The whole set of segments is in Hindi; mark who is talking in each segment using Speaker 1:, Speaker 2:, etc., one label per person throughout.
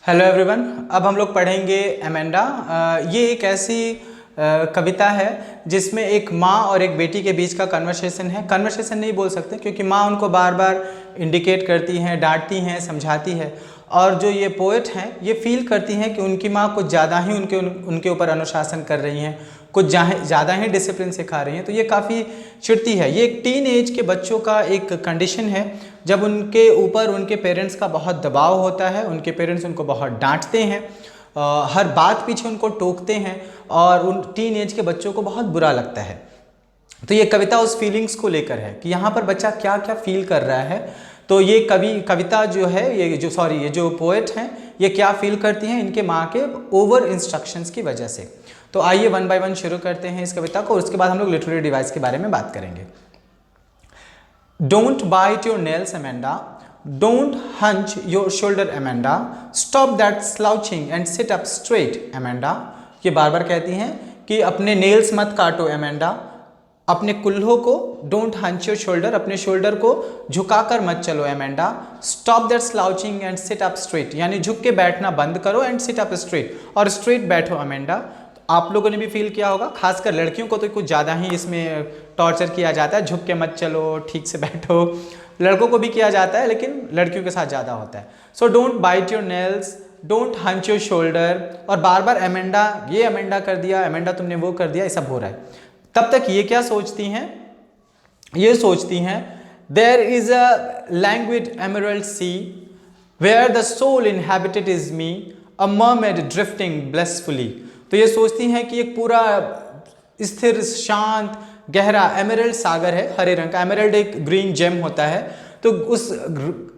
Speaker 1: Hello everyone. अब हम लोग पढ़ेंगे एमेंडा। ये एक ऐसी कविता है जिसमें एक माँ और एक बेटी के बीच का कन्वर्सेशन है। कन्वर्सेशन नहीं बोल सकते क्योंकि माँ उनको बार बार इंडिकेट करती हैं, डांटती हैं, समझाती है, और जो ये पोएट हैं ये फील करती हैं कि उनकी माँ कुछ ज़्यादा ही उनके ऊपर अनुशासन कर रही हैं, कुछ ज़्यादा ही डिसिप्लिन सिखा रही हैं। तो ये काफ़ी चिढ़ती है। ये एक टीन एज के बच्चों का एक कंडीशन है जब उनके ऊपर उनके पेरेंट्स का बहुत दबाव होता है, उनके पेरेंट्स उनको बहुत डांटते हैं, हर बात पीछे उनको टोकते हैं और उन टीन एज के बच्चों को बहुत बुरा लगता है। तो ये कविता उस फीलिंग्स को लेकर है कि यहाँ पर बच्चा क्या क्या फील कर रहा है। तो ये कविता जो है ये जो पोएट हैं ये क्या फील करती हैं इनके माँ के ओवर इंस्ट्रक्शंस की वजह से। तो आइए वन बाय वन शुरू करते हैं इस कविता को, और उसके बाद हम लोग लिटरेरी डिवाइस के बारे में बात करेंगे। Don't bite your nails Amanda, don't hunch your shoulder Amanda, stop that slouching and sit up straight Amanda. ये बार बार कहती हैं कि अपने नेल्स मत काटो अमेंडा, अपने कुल्हों को, डोंट हंच योर शोल्डर, अपने शोल्डर को झुकाकर मत चलो Amanda, stop that slouching and sit up straight, यानी झुक के बैठना बंद करो, एंड सिट अप स्ट्रेट, और स्ट्रेट बैठो अमेंडा। आप लोगों ने भी फील किया होगा, खासकर लड़कियों को तो कुछ ज़्यादा ही इसमें टॉर्चर किया जाता है, झुक के मत चलो, ठीक से बैठो। लड़कों को भी किया जाता है लेकिन लड़कियों के साथ ज़्यादा होता है। So don't bite your nails, don't hunch your shoulder, और बार बार अमेंडा, ये अमेंडा कर दिया, अमेंडा तुमने वो कर दिया, ये सब हो रहा है। तब तक ये क्या सोचती हैं, ये सोचती हैं there is a languid emerald sea where the soul inhabited is me, a mermaid drifting blissfully. तो ये सोचती हैं कि एक पूरा स्थिर, शांत, गहरा एमरल्ड सागर है, हरे रंग का। एमरल्ड एक ग्रीन जेम होता है, तो उस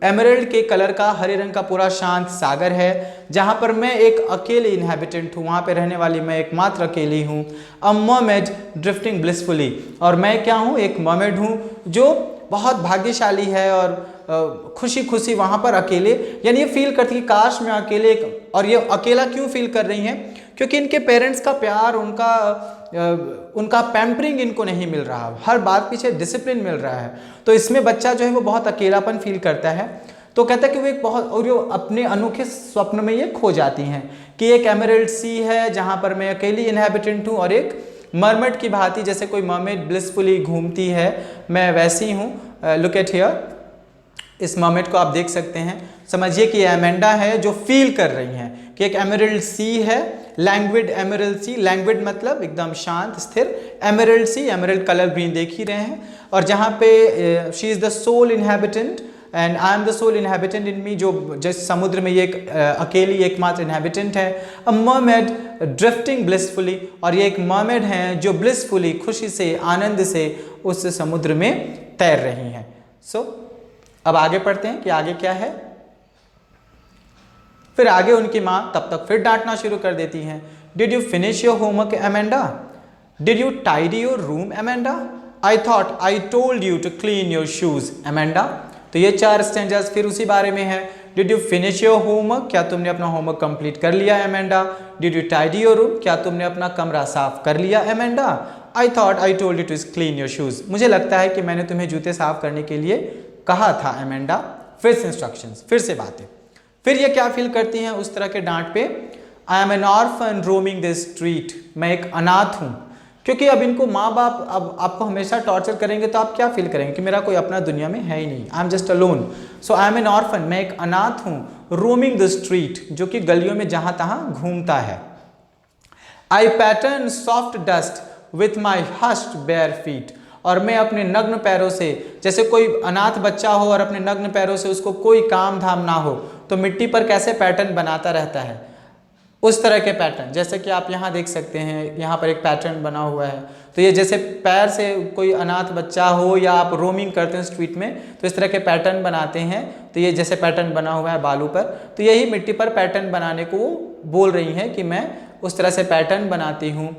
Speaker 1: एमरल्ड के कलर का हरे रंग का पूरा शांत सागर है जहाँ पर मैं एक अकेले इनहैबिटेंट हूँ, वहाँ पे रहने वाली मैं एकमात्र अकेली हूँ। अ मरमेड ड्रिफ्टिंग ब्लिसफुली, और मैं क्या हूँ, एक मरमेड हूँ जो बहुत भाग्यशाली है और खुशी खुशी वहाँ पर अकेले, यानी ये फील करती है काश मैं अकेले। और ये अकेला क्यों फील कर रही हैं, क्योंकि इनके पेरेंट्स का प्यार, उनका पैम्परिंग इनको नहीं मिल रहा, हर बात पीछे डिसिप्लिन मिल रहा है। तो इसमें बच्चा जो है वो बहुत अकेलापन फील करता है। तो कहता है कि वो एक बहुत, और जो अपने अनोखे स्वप्न में ये खो जाती हैं कि एक एमरल्ड सी है जहाँ पर मैं अकेली इनहैबिटेंट हूँ, और एक मरमेड की भांति, जैसे कोई मरमेड ब्लिसफुली घूमती है, मैं वैसी हूँ। लुक एट हियर, इस मरमेड को आप देख सकते हैं। समझिए कि अमेंडा है जो फील कर रही हैं कि एक एमरल्ड सी है, लैंग्विड एमरल्ड सी, लैंग्विड मतलब एकदम शांत स्थिर, emerald sea, emerald colour green देख ही रहे हैं, और जहाँ पे she is the sole inhabitant and I am the sole inhabitant in me, जो जिस समुद्र में ये एक अकेली एकमात्र इनहैबिटेंट है। अ मरमेड ड्रिफ्टिंग ब्लिसफुली, और ये एक मरमेड हैं जो ब्लिसफुली, खुशी से, आनंद से उस समुद्र में तैर रही हैं। सो अब आगे पढ़ते हैं कि आगे क्या है। फिर आगे उनकी माँ तब तक फिर डांटना शुरू कर देती हैं। Did you finish your homework Amanda, did you tidy your room Amanda, I thought I told you to clean your shoes Amanda. तो ये 4 स्टैंजास फिर उसी बारे में है। Did you finish your homework, क्या तुमने अपना होमवर्क कंप्लीट कर लिया Amanda, did you tidy your room, क्या तुमने अपना कमरा साफ कर लिया Amanda, I thought I told you to clean your shoes, मुझे लगता है कि मैंने तुम्हें जूते साफ करने के लिए कहा था अमेंडा। फिर से इंस्ट्रक्शंस, फिर से बातें। फिर ये क्या फील करती हैं उस तरह के डांट पे, आई am an orphan roaming this street, मैं एक अनाथ हूँ। क्योंकि अब इनको माँ बाप अब आपको हमेशा टॉर्चर करेंगे तो आप क्या फील करेंगे कि मेरा कोई अपना दुनिया में है ही नहीं, I am just alone. So I am an orphan, मैं एक अनाथ हूँ, रोमिंग द स्ट्रीट, जो कि गलियों में जहाँ तहाँ घूमता है। I pattern soft dust with my hushed bare feet, और मैं अपने नग्न पैरों से, जैसे कोई अनाथ बच्चा हो और अपने नग्न पैरों से उसको कोई काम धाम ना हो तो मिट्टी पर कैसे पैटर्न बनाता रहता है, उस तरह के पैटर्न, जैसे कि आप यहाँ देख सकते हैं, यहाँ पर एक पैटर्न बना हुआ है। तो ये जैसे पैर से कोई अनाथ बच्चा हो या आप रोमिंग करते हैं स्ट्रीट में तो इस तरह के पैटर्न बनाते हैं। तो ये जैसे पैटर्न बना हुआ है बालू पर, तो यही मिट्टी पर पैटर्न बनाने को वो बोल रही हैं कि मैं उस तरह से पैटर्न बनाती हूँ।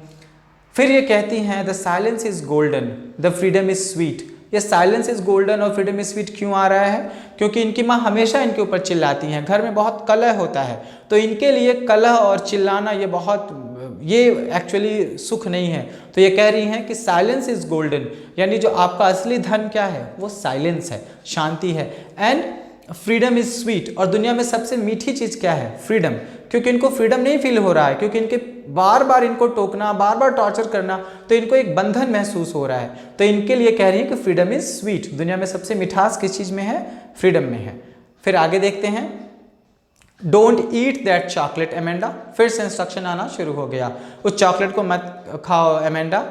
Speaker 1: फिर ये कहती हैं the silence is golden, the freedom is sweet. ये साइलेंस इज गोल्डन और फ्रीडम इज स्वीट क्यों आ रहा है, क्योंकि इनकी माँ हमेशा इनके ऊपर चिल्लाती हैं। घर में बहुत कलह होता है तो इनके लिए कलह और चिल्लाना ये एक्चुअली सुख नहीं है। तो ये कह रही हैं कि साइलेंस इज गोल्डन, यानी जो आपका असली धन क्या है वो साइलेंस है, शांति है। एंड फ्रीडम इज स्वीट, और दुनिया में सबसे मीठी चीज़ क्या है? फ्रीडम। क्योंकि इनको फ्रीडम नहीं फील हो रहा है, क्योंकि इनके बार बार इनको टोकना, बार बार टॉर्चर करना, तो इनको एक बंधन महसूस हो रहा है। तो इनके लिए कह रही है कि फ्रीडम इज स्वीट, दुनिया में सबसे मिठास किस चीज़ में है? फ्रीडम में है। फिर आगे देखते हैं, don't eat that chocolate Amanda, फिर से इंस्ट्रक्शन आना शुरू हो गया, उस चॉकलेट को मत खाओ Amanda.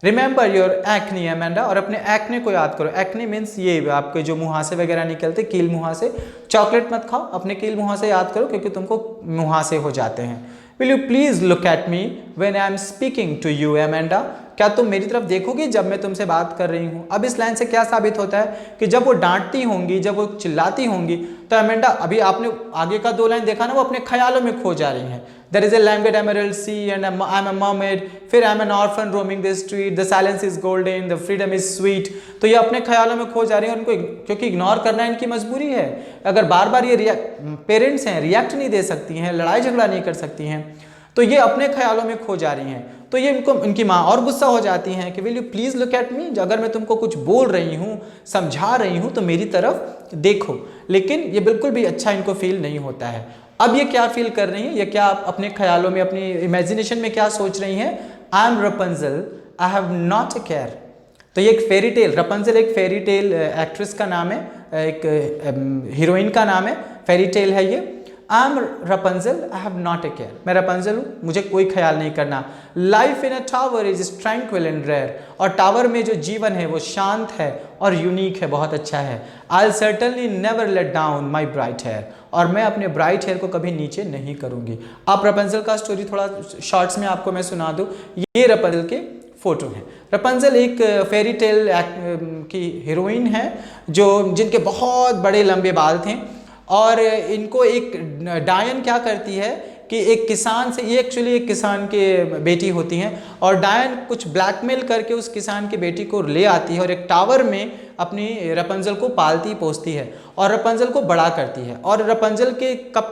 Speaker 1: Remember your acne Amanda, और अपने एक्ने को याद करो। एक्ने मीन्स ये आपके जो मुहासे वगैरह निकलते, कील मुहासे। चॉकलेट मत खाओ, अपने कील मुहासे याद करो, क्योंकि तुमको मुहासे हो जाते हैं। Will you please look at me when I am speaking to you Amanda, क्या तुम मेरी तरफ देखोगी जब मैं तुमसे बात कर रही हूँ? अब इस लाइन से क्या साबित होता है कि जब वो डांटती होंगी, जब वो चिल्लाती होंगी, तो एमेंडा, अभी आपने आगे का 2 लाइन देखा ना, वो अपने ख्यालों में खो जा रही हैं। There is a languid emerald sea and I'm a mermaid, फिर I'm an orphan roaming the street, the silence is golden, the freedom is sweet। तो ये अपने ख्यालों में खो जा रही हैं, उनको क्योंकि इग्नोर करना इनकी मजबूरी है। अगर बार बार ये पेरेंट्स हैं, रिएक्ट नहीं दे सकती हैं, लड़ाई झगड़ा नहीं कर सकती हैं, तो ये अपने ख्यालों में खो जा रही हैं। तो ये इनकी माँ और गुस्सा हो जाती हैं कि will you please look at मी, अगर मैं तुमको कुछ बोल रही हूँ, समझा रही हूँ, तो मेरी तरफ देखो। लेकिन ये बिल्कुल भी अच्छा इनको फील नहीं होता है। अब ये क्या फील कर रही हैं? ये क्या अपने ख्यालों में, अपनी इमेजिनेशन में क्या सोच रही हैं? I am Rapunzel, I have not a care. तो ये एक फेरी टेल, रपंजल एक फेरी टेल एक्ट्रेस का नाम है, एक हीरोइन का नाम है, फेरी टेल है ये। I am Rapunzel, I have not a care, मैं रपंजल हूँ, मुझे कोई ख्याल नहीं करना। Life in a tower is tranquil and rare, और टावर में जो जीवन है वो शांत है और यूनिक है, बहुत अच्छा है। I will certainly never let down my bright hair, और मैं अपने ब्राइट हेयर को कभी नीचे नहीं करूँगी। आप रपंजल का स्टोरी थोड़ा शॉर्ट्स में आपको मैं सुना दूँ। ये रपंजल के फोटो है। रपंजल एक फेरी टेल की हीरोइन है, जिनके बहुत बड़े लंबे बाल थे, और इनको एक डायन क्या करती है कि एक किसान से, ये एक्चुअली एक किसान के बेटी होती हैं, और डायन कुछ ब्लैकमेल करके उस किसान की बेटी को ले आती है और एक टावर में अपनी रपंजल को पालती पोसती है और रपंजल को बड़ा करती है। और रपंजल के तब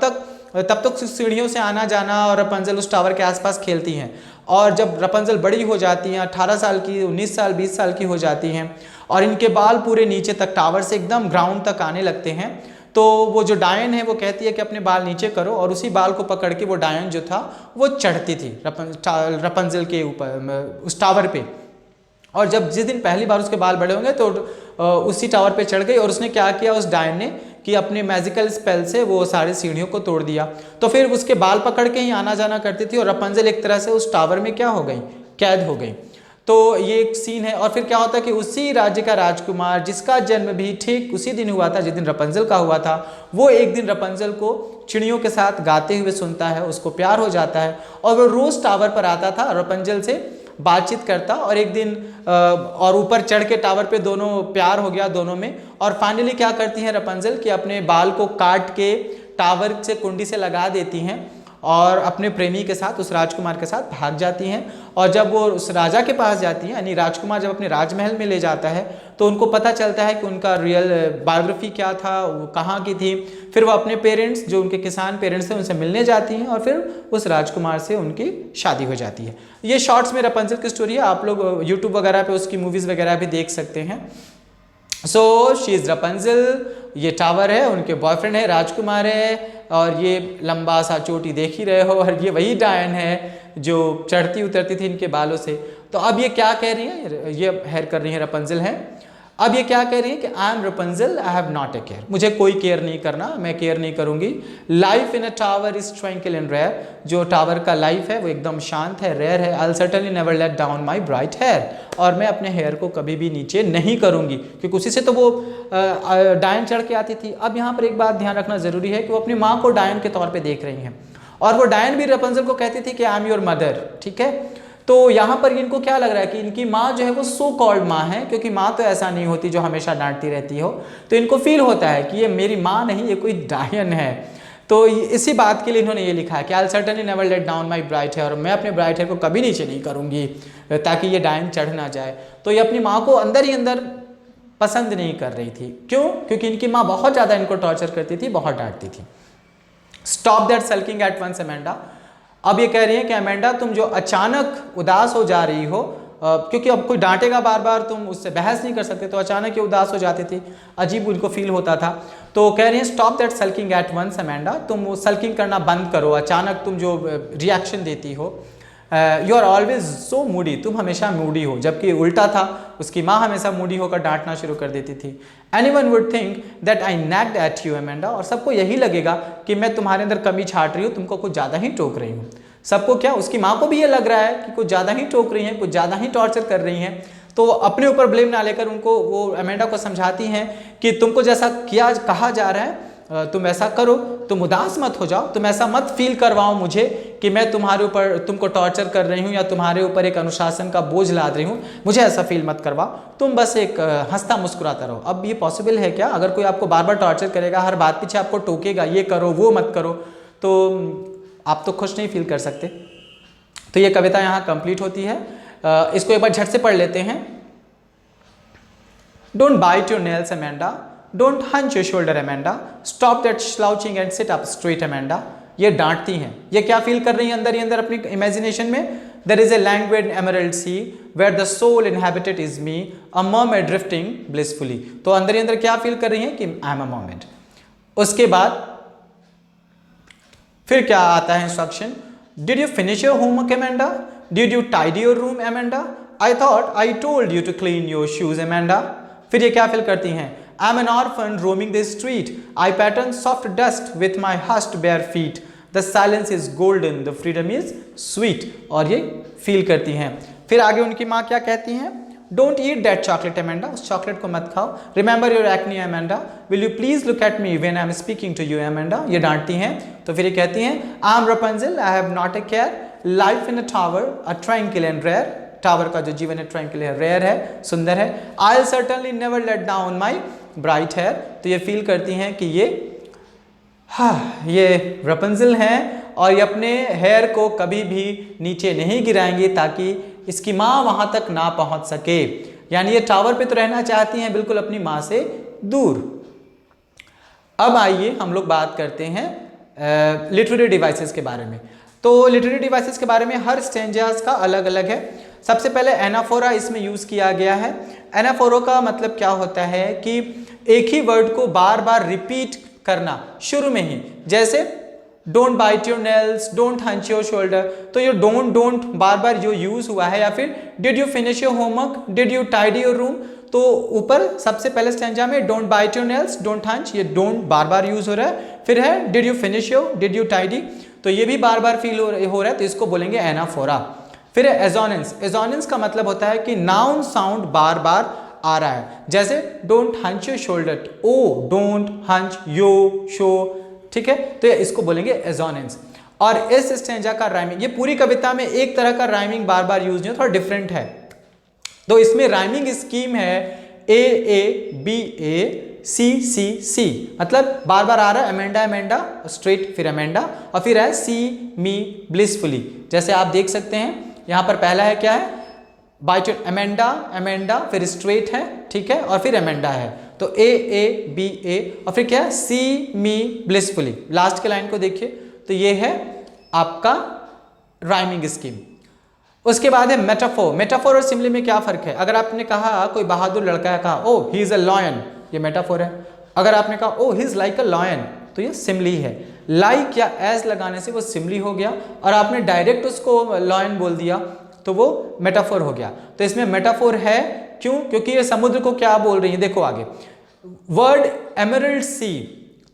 Speaker 1: तक सीढ़ियों से आना जाना, और रपंजल उस टावर के आसपास खेलती हैं। और जब रपंजल बड़ी हो जाती हैं, 18 साल की, 19 साल, 20 साल की हो जाती हैं, और इनके बाल पूरे नीचे तक, टावर से एकदम ग्राउंड तक आने लगते हैं, तो वो जो डायन है वो कहती है कि अपने बाल नीचे करो, और उसी बाल को पकड़ के वो डायन जो था वो चढ़ती थी रपंजल के ऊपर, उस टावर पे। और जब जिस दिन पहली बार उसके बाल बड़े होंगे तो उसी टावर पे चढ़ गई, और उसने क्या किया उस डायन ने कि अपने मैजिकल स्पेल से वो सारी सीढ़ियों को तोड़ दिया। तो फिर उसके बाल पकड़ के ही आना जाना करती थी, और रपंजल एक तरह से उस टावर में क्या हो गई? कैद हो गई। तो ये एक सीन है। और फिर क्या होता है कि उसी राज्य का राजकुमार, जिसका जन्म भी ठीक उसी दिन हुआ था जिस दिन रपंजल का हुआ था, वो एक दिन रपंजल को चिड़ियों के साथ गाते हुए सुनता है, उसको प्यार हो जाता है, और वो रोज टावर पर आता था, रपंजल से बातचीत करता, और एक दिन और ऊपर चढ़ के टावर पे दोनों प्यार हो गया दोनों में। और फाइनली क्या करती हैं रपंजल कि अपने बाल को काट के टावर से कुंडी से लगा देती हैं, और अपने प्रेमी के साथ, उस राजकुमार के साथ भाग जाती हैं। और जब वो उस राजा के पास जाती हैं, यानी राजकुमार जब अपने राजमहल में ले जाता है, तो उनको पता चलता है कि उनका रियल बायोग्राफी क्या था, वो कहाँ की थी। फिर वो अपने पेरेंट्स, जो उनके किसान पेरेंट्स थे, उनसे मिलने जाती हैं, और फिर उस राजकुमार से उनकी शादी हो जाती है। ये शॉर्ट्स में रपंजल की स्टोरी है, आप लोग यूट्यूब वगैरह पे उसकी मूवीज़ वगैरह भी देख सकते हैं। सो शी इज़ रपंजल, ये टावर है, उनके बॉयफ्रेंड है राजकुमार है, और ये लंबा सा चोटी देख ही रहे हो, और ये वही डायन है जो चढ़ती उतरती थी इनके बालों से। तो अब ये क्या कह रही है, ये हेयर कर रही है रपंजल है, अब ये क्या कह रही है कि I am Rapunzel, I have not a care, मुझे कोई केयर नहीं करना, मैं केयर नहीं करूंगी। Life in a tower is tranquil and rare, जो टावर का लाइफ है वो एकदम शांत है, रेयर है। I will certainly never let down my bright hair, और मैं अपने हेयर को कभी भी नीचे नहीं करूंगी, क्योंकि उसी से तो वो डायन चढ़ के आती थी। अब यहाँ पर एक बात ध्यान रखना जरूरी है कि वो अपनी माँ को डायन के तौर पर देख रही हैं, और वो डायन भी रपंजल को कहती थी कि आई एम योर मदर, ठीक है। तो यहाँ पर इनको क्या लग रहा है कि इनकी माँ जो है वो सो कॉल्ड माँ है, क्योंकि माँ तो ऐसा नहीं होती जो हमेशा डांटती रहती हो। तो इनको फील होता है कि ये मेरी माँ नहीं, ये कोई डायन है। तो इसी बात के लिए इन्होंने ये लिखा है कि I will certainly never let down my bright hair, और मैं अपने ब्राइट हेयर को कभी नीचे नहीं करूँगी ताकि ये डायन चढ़ ना जाए। तो ये अपनी माँ को अंदर ही अंदर पसंद नहीं कर रही थी। क्यों? क्योंकि इनकी माँ बहुत ज़्यादा इनको टॉर्चर करती थी, बहुत डांटती थी। Stop that sulking at once Amanda, अब ये कह रही है कि अमेंडा तुम जो अचानक उदास हो जा रही हो, क्योंकि अब कोई डांटेगा बार बार, तुम उससे बहस नहीं कर सकते, तो अचानक ये उदास हो जाती थी, अजीब उनको फील होता था। तो कह रही हैं stop that sulking at once Amanda, तुम वो सल्किंग करना बंद करो, अचानक तुम जो रिएक्शन देती हो। You are always so moody, तुम हमेशा मूडी हो, जबकि उल्टा था, उसकी माँ हमेशा मूडी होकर डांटना शुरू कर देती थी। Anyone would think that I nagged at you Amanda, और सबको यही लगेगा कि मैं तुम्हारे अंदर कमी छाट रही हूँ, तुमको कुछ ज़्यादा ही टोक रही हूँ। सबको क्या, उसकी माँ को भी ये लग रहा है कि कुछ ज़्यादा ही टोक रही हैं, कुछ ज़्यादा ही टॉर्चर कर रही हैं। तो अपने ऊपर ब्लेम ना लेकर उनको, वो अमेंडा को समझाती हैं कि तुमको जैसा किया कहा जा रहा है तुम ऐसा करो, तुम उदास मत हो जाओ, तुम ऐसा मत फील करवाओ मुझे कि मैं तुम्हारे ऊपर तुमको टॉर्चर कर रही हूँ या तुम्हारे ऊपर एक अनुशासन का बोझ लाद रही हूँ, मुझे ऐसा फील मत करवाओ, तुम बस एक हंसता मुस्कुराता रहो। अब ये पॉसिबल है क्या? अगर कोई आपको बार बार टॉर्चर करेगा, हर बात पीछे आपको टोकेगा, ये करो वो मत करो, तो आप तो खुश नहीं फील कर सकते। तो ये कविता यहाँ कंप्लीट होती है। इसको एक बार झट से पढ़ लेते हैं। Don't bite your nails Amanda, don't hunch your shoulder Amanda, stop that slouching and sit up straight Amanda. ये डांटती हैं, ये क्या फील कर रही हैं अंदर ही अंदर अपनी इमेजिनेशन में? There is a language emerald sea where the soul inhabited is me, a mermaid drifting blissfully. तो अंदर ही अंदर क्या फील कर रही हैं कि आई एम अ मर्मेड। उसके बाद फिर क्या आता है instruction? Did you finish your homework Amanda, did you tidy your room Amanda, I thought I told you to clean your shoes Amanda. फिर ये क्या फील करती हैं? I am an orphan roaming the street, I pattern soft dust with my hushed bare feet, the silence is golden, the freedom is sweet. और ये फील करती हैं। फिर आगे उनकी माँ क्या कहती हैं? Don't eat that chocolate Amanda, उस चॉकलेट को मत खाओ, remember your acne Amanda, will you please look at me when I am speaking to you Amanda. ये डांटती हैं। तो फिर ये कहती हैं I am Rapunzel, I have not a care, life in a tower, a tranquil and rare, tower का जो जीवन है ट्रैंक्विल है, रेयर है, सुंदर है। I will certainly never let down my bright hair. तो ये फील करती हैं कि ये रपुंज़ल हैं और ये अपने हेयर को कभी भी नीचे नहीं गिराएंगी ताकि इसकी माँ वहाँ तक ना पहुँच सके। यानी ये टावर पे तो रहना चाहती हैं बिल्कुल अपनी माँ से दूर। अब आइए हम लोग बात करते हैं लिटरेरी डिवाइसेस के बारे में। तो लिटरेरी डिवाइसेस के बारे में हर स्टेंजास का अलग अलग है। सबसे पहले एनाफोरा इसमें यूज़ किया गया है। एनाफोरा का मतलब क्या होता है कि एक ही वर्ड को बार बार रिपीट करना शुरू में ही, जैसे don't bite your nails, don't hunch your shoulder, तो ये डोंट बार बार जो यूज हुआ है। या फिर did you finish your homework, did you tidy your room, तो ऊपर सबसे पहले स्टेंजा में don't bite your nails, don't hunch, ये डोंट बार बार यूज हो रहा है। फिर है did you finish your, did you tidy, तो ये भी बार बार फील हो रहा है, तो इसको बोलेंगे एनाफोरा। फिर है एजोनेंस। एजोनेंस का मतलब होता है कि नाउन साउंड बार बार आ रहा है, जैसे don't hunch your shoulder, oh don't hunch yo show, ठीक है, तो इसको बोलेंगे एजोनेंस। और इस स्टेंजा का राइमिंग, ये पूरी कविता में एक तरह का राइमिंग बार बार यूज नहीं है, थोड़ा डिफरेंट है। तो इसमें राइमिंग स्कीम है ए ए बी ए सी सी सी, मतलब बार बार आ रहा है अमेंडा अमेंडा स्ट्रेट, फिर अमेंडा, और फिर है सी मी ब्लिसफुली। जैसे आप देख सकते हैं यहाँ पर पहला है क्या है, बाइट अमेंडा अमेंडा, फिर स्ट्रेट है, ठीक है, और फिर अमेंडा है, तो ए ए बी ए, और फिर क्या है सी मी ब्लिसफुली। लास्ट के लाइन को देखिए, तो ये है आपका राइमिंग स्कीम। उसके बाद है मेटाफोर। मेटाफोर और सिमिली में क्या फर्क है? अगर आपने कहा कोई बहादुर लड़का है, कहा oh he is a lion, ये मेटाफोर है। अगर आपने कहा oh he is like a lion, तो ये सिमिली है। लाइक या एज लगाने से वो सिमिली हो गया, और आपने डायरेक्ट उसको लॉयन बोल दिया तो वो मेटाफोर हो गया। तो इसमें मेटाफोर है, क्यों? क्योंकि ये समुद्र को क्या बोल रही है, देखो आगे वर्ड एमरल्ड सी,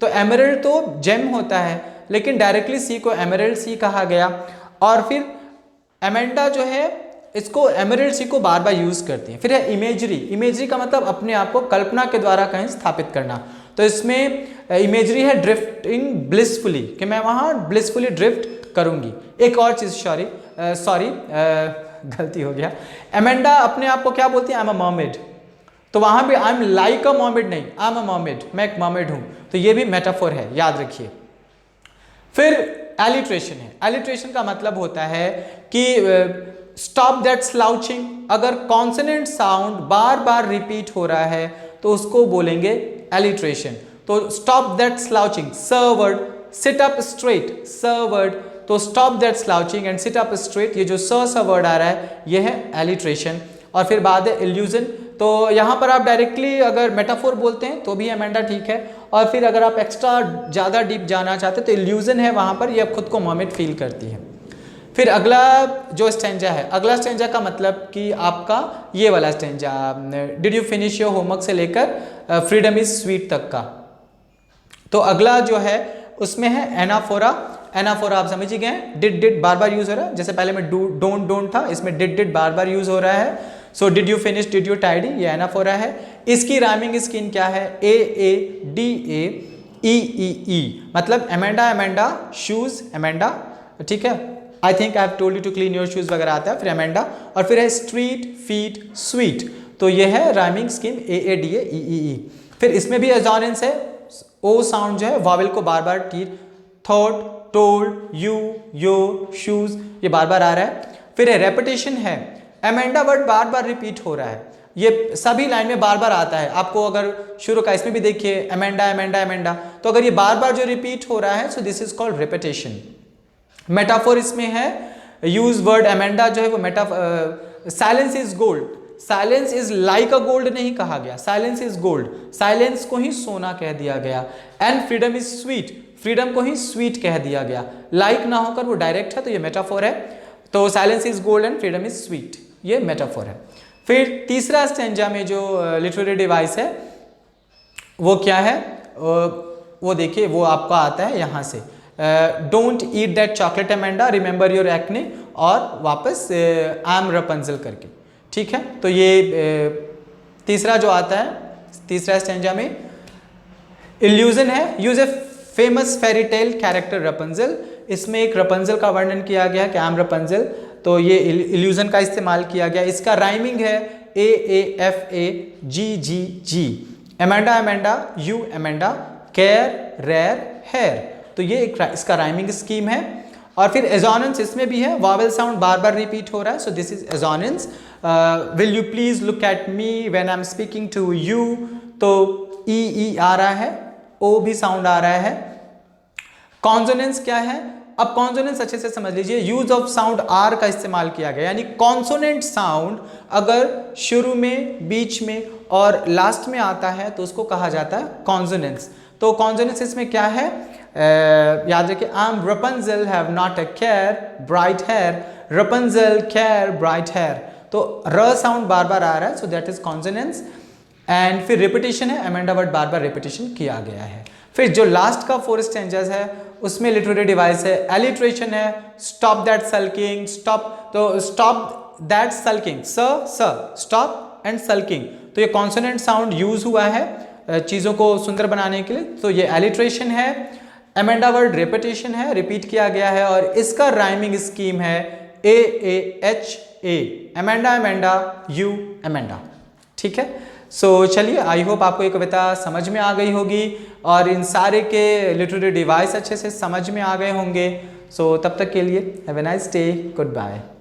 Speaker 1: तो एमरल्ड तो जेम होता है, लेकिन डायरेक्टली सी को एमरल्ड सी कहा गया। और फिर अमेंडा जो है इसको एमरल्ड सी को बार बार यूज करती है। फिर है इमेजरी। इमेजरी का मतलब अपने आप को कल्पना के द्वारा कहीं स्थापित करना, तो इसमें इमेजरी है ड्रिफ्टिंग ब्लिसफुली, कि मैं वहाँ ब्लिसफुली ड्रिफ्ट करूंगी। एक और चीज, सॉरी गलती हो गया, अमेंडा अपने आप को क्या बोलती है, आई एम अ मर्मेड, तो वहां भी I am like a mermaid नहीं, आई एम अ मर्मेड, मैं एक मर्मेड हूं, तो ये भी मेटाफोर है, याद रखिए। फिर एलिट्रेशन है। एलिट्रेशन का मतलब होता है कि स्टॉप दैट स्लाउचिंग, अगर कॉन्सोनेंट साउंड बार बार रिपीट हो रहा है तो उसको बोलेंगे एलिट्रेशन। तो स्टॉप दैट स्लाउचिंग, स वर्ड सिट अप स्ट्रेट, स वर्ड, तो stop that slouching and sit up straight, ये जो स वर्ड आ रहा है ये है एलिट्रेशन। और फिर बाद है इल्यूजन, तो यहाँ पर आप डायरेक्टली अगर मेटाफोर बोलते हैं तो भी अमेंडा ठीक है, और फिर अगर आप एक्स्ट्रा ज़्यादा डीप जाना चाहते हैं तो इल्यूजन है, वहाँ पर ये अब खुद को मर्मेड फील करती है। फिर अगला जो स्टेंजा है, अगला स्टेंजा का मतलब कि आपका ये वाला stanza, did you finish your homework से लेकर फ्रीडम इज स्वीट तक का। तो अगला जो है उसमें है एनाफोरा। एनाफोरा आप समझ ही गए, डिड बार बार यूज हो रहा है, जैसे पहले में डोंट था, इसमें डिड बार बार यूज हो रहा है। So did you finish, did you tidy, ये एनाफोरा है। इसकी राइमिंग स्कीम क्या है, ए डी ए ई ई, मतलब एमेंडा एमेंडा शूज एमेंडा, ठीक है, I think I have told you to clean your shoes वगैरह आता है, फिर एमेंडा, और फिर है स्ट्रीट फीट स्वीट, तो ये है rhyming scheme A D A E. फिर इसमें भी एजोनेंस है, ओ साउंड जो है वावेल को बार बार tear, thought, told, you, your, shoes, ये बार बार आ रहा है। फिर है रेपिटेशन है, एमेंडा वर्ड बार बार रिपीट हो रहा है, ये सभी लाइन में बार बार आता है। आपको अगर शुरू का इसमें भी देखिए एमेंडा एमेंडा एमेंडा, तो अगर ये बार बार जो रिपीट हो रहा है so this is called repetition. Metaphor इसमें है, यूज वर्ड एमेंडा जो है वो silence is gold, silence is like a gold नहीं कहा गया, साइलेंस इज गोल्ड, साइलेंस को ही सोना कह दिया गया। And freedom is sweet, freedom को ही स्वीट कह दिया गया, लाइक ना होकर वो डायरेक्ट है, तो ये मेटाफोर है। तो silence is gold and freedom is sweet, ये मेटाफोर है। फिर तीसरा स्टेंजा में जो लिटरेरी डिवाइस है वो क्या है, वो देखिए, वो आपका आता है यहाँ से, don't eat that chocolate Amanda, remember your acne, और वापस आई एम रपंजल करके, ठीक है। तो ये तीसरा जो आता है, तीसरा स्टेंजा में इल्यूजन है, use a famous fairy tale character Rapunzel, इसमें एक रपंजल का वर्णन किया गया कि आई एम रपंजल, तो ये इल्यूजन का इस्तेमाल किया गया। इसका राइमिंग है A G, Amanda Amanda, you Amanda, care rare hair, तो ये एक इसका राइमिंग स्कीम है। और फिर एजोनेंस इसमें भी है, वावेल साउंड बार बार रिपीट हो रहा है, so this is assonance. Will you please look at me when I am speaking to you, तो ई आ रहा है, ओ भी साउंड आ रहा है। कॉन्सोनेंस क्या है, अब कॉन्सोनेंस अच्छे से समझ लीजिए, यूज ऑफ साउंड आर का इस्तेमाल किया गया, यानी कॉन्सोनेंट साउंड अगर शुरू में, बीच में और लास्ट में आता है तो उसको कहा जाता है कॉन्सोनेंस। तो कॉन्सोनेंस इसमें क्या है, याद रखिए, I am Rapunzel have not a care bright hair, Rapunzel care bright hair, तो र साउंड बार बार आ रहा है, so that is consonance. And फिर रिपीटिशन है, एमेंडा वर्ड बार बार रिपीटिशन किया गया है। फिर जो लास्ट का 4 स्टेंजास है उसमें लिटरेरी डिवाइस है, एलिट्रेशन है, स्टॉप दैट सल्किंग, स्टॉप, तो stop that sulking, stop and sulking, तो ये कॉन्सोनेंट साउंड यूज हुआ है चीज़ों को सुंदर बनाने के लिए, तो ये एलिट्रेशन है। एमेंडा वर्ड रेपिटेशन है, रिपीट किया गया है, और इसका राइमिंग स्कीम है H A, Amanda Amanda, you Amanda, ठीक है। सो चलिए, आई होप आपको ये कविता समझ में आ गई होगी और इन सारे के लिटरेरी डिवाइस अच्छे से समझ में आ गए होंगे। सो तब तक के लिए have a nice day, good bye.